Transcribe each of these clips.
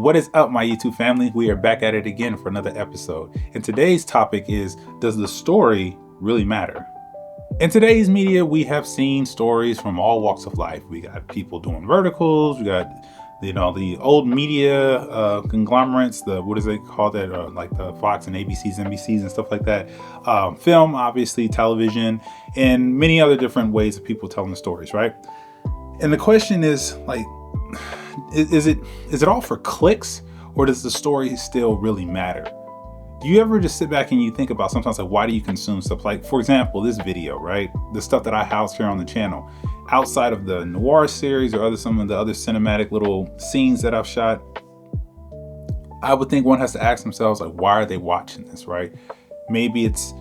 What is up, my YouTube family? We are back at it again for another episode. And today's topic is, does the story really matter? In today's media, we have seen stories from all walks of life. We got people doing verticals. We got, the old media conglomerates, what is it called that? Like the Fox and ABCs, NBCs and stuff like that. Film, obviously, television, and many other different ways of people telling the stories, right? And the question is, like, is it all for clicks, or does the story still really matter? Do you ever just sit back and you think about sometimes, like, why do you consume stuff? Like, for example, this video, right? The stuff that I house here on the channel, outside of the noir series or some of the other cinematic little scenes that I've shot, I would think one has to ask themselves, like, why are they watching this, right? Maybe it's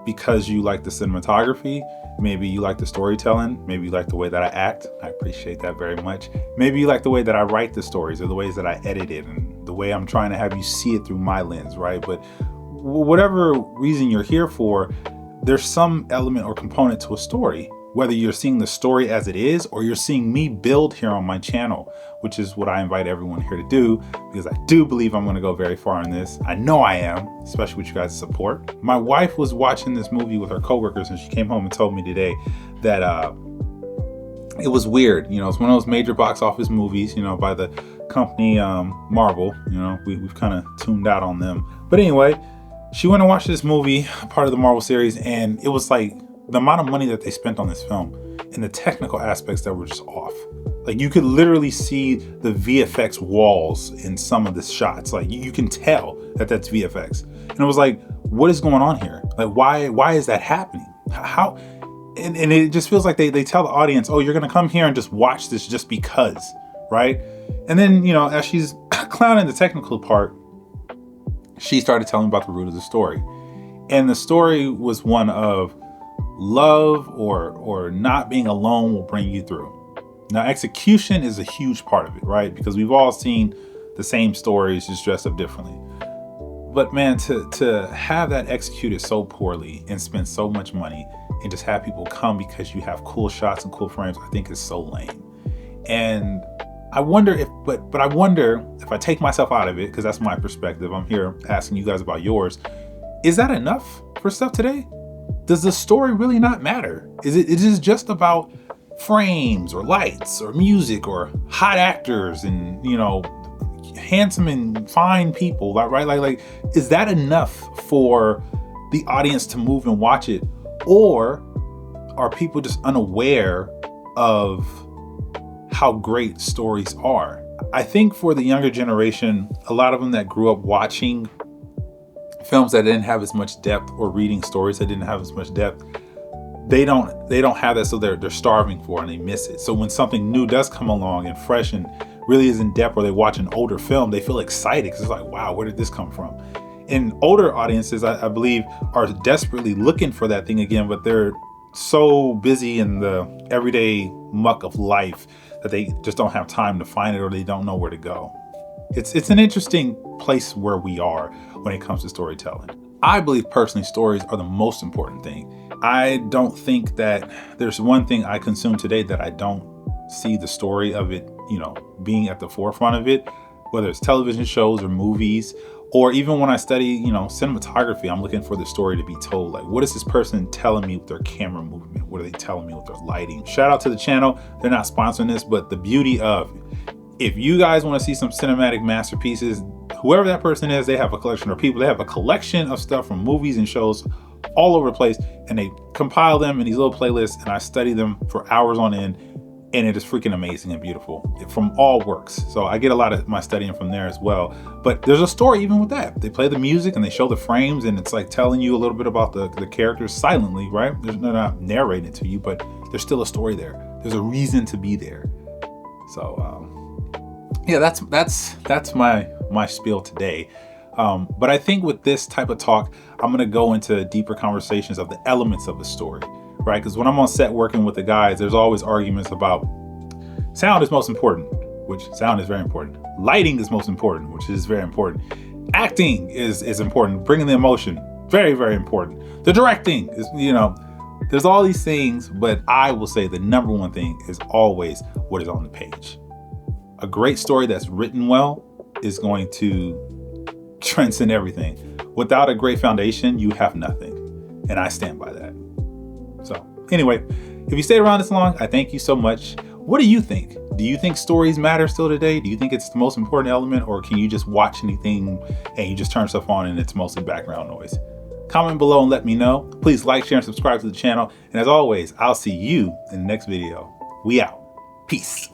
because you like the cinematography. Maybe you like the storytelling. Maybe you like the way that I act. I appreciate that very much. Maybe you like the way that I write the stories, or the ways that I edit it, and the way I'm trying to have you see it through my lens, right? But whatever reason you're here for, there's some element or component to a story, whether you're seeing the story as it is, or you're seeing me build here on my channel, which is what I invite everyone here to do, because I do believe I'm going to go very far in this. I know I am, especially with you guys' support. My wife was watching this movie with her coworkers, and she came home and told me today that it was weird. It's one of those major box office movies, by the company Marvel. We've kind of tuned out on them. But anyway, she went and watched this movie, part of the Marvel series, and it was like the amount of money that they spent on this film and the technical aspects that were just off. Like, you could literally see the VFX walls in some of the shots. Like, you can tell that that's VFX. And it was like, what is going on here? Like, why is that happening? How? And it just feels like they tell the audience, oh, you're going to come here and just watch this just because, right? And then, as she's clowning the technical part, she started telling about the root of the story. And the story was one of love or not being alone will bring you through. Now, execution is a huge part of it, right? Because we've all seen the same stories just dressed up differently. But man, to have that executed so poorly and spend so much money and just have people come because you have cool shots and cool frames, I think is so lame. And I wonder if I take myself out of it, because that's my perspective, I'm here asking you guys about yours. Is that enough for stuff today? Does the story really not matter? Is it just about frames or lights or music or hot actors and, handsome and fine people, right? Like, is that enough for the audience to move and watch it? Or are people just unaware of how great stories are? I think for the younger generation, a lot of them that grew up watching films that didn't have as much depth, or reading stories that didn't have as much depth, they don't have that, so they're starving for it and they miss it. So when something new does come along and fresh and really is in depth, or they watch an older film, they feel excited because it's like, wow, where did this come from? And older audiences, I believe, are desperately looking for that thing again, but they're so busy in the everyday muck of life that they just don't have time to find it, or they don't know where to go. It's an interesting place where we are when it comes to storytelling. I believe personally stories are the most important thing. I don't think that there's one thing I consume today that I don't see the story of it, being at the forefront of it, whether it's television shows or movies, or even when I study, cinematography, I'm looking for the story to be told. Like, what is this person telling me with their camera movement? What are they telling me with their lighting? Shout out to the channel. They're not sponsoring this, but the beauty of, if you guys want to see some cinematic masterpieces, whoever that person is, they have a collection, or people, they have a collection of stuff from movies and shows all over the place, and they compile them in these little playlists, and I study them for hours on end, and it is freaking amazing and beautiful from all works. So I get a lot of my studying from there as well. But there's a story even with that. They play the music and they show the frames, and it's like telling you a little bit about the characters silently, right? They're not narrating it to you, but there's still a story there. There's a reason to be there. So yeah, that's my spiel today. But I think with this type of talk, I'm going to go into deeper conversations of the elements of the story, right? Because when I'm on set working with the guys, there's always arguments about sound is most important, which sound is very important. Lighting is most important, which is very important. Acting is important. Bringing the emotion, very, very important. The directing is, there's all these things, but I will say the number one thing is always what is on the page. A great story that's written well is going to transcend everything. Without a great foundation, you have nothing. And I stand by that. So anyway, if you stayed around this long, I thank you so much. What do you think? Do you think stories matter still today? Do you think it's the most important element, or can you just watch anything and you just turn stuff on and it's mostly background noise? Comment below and let me know. Please like, share, and subscribe to the channel. And as always, I'll see you in the next video. We out. Peace.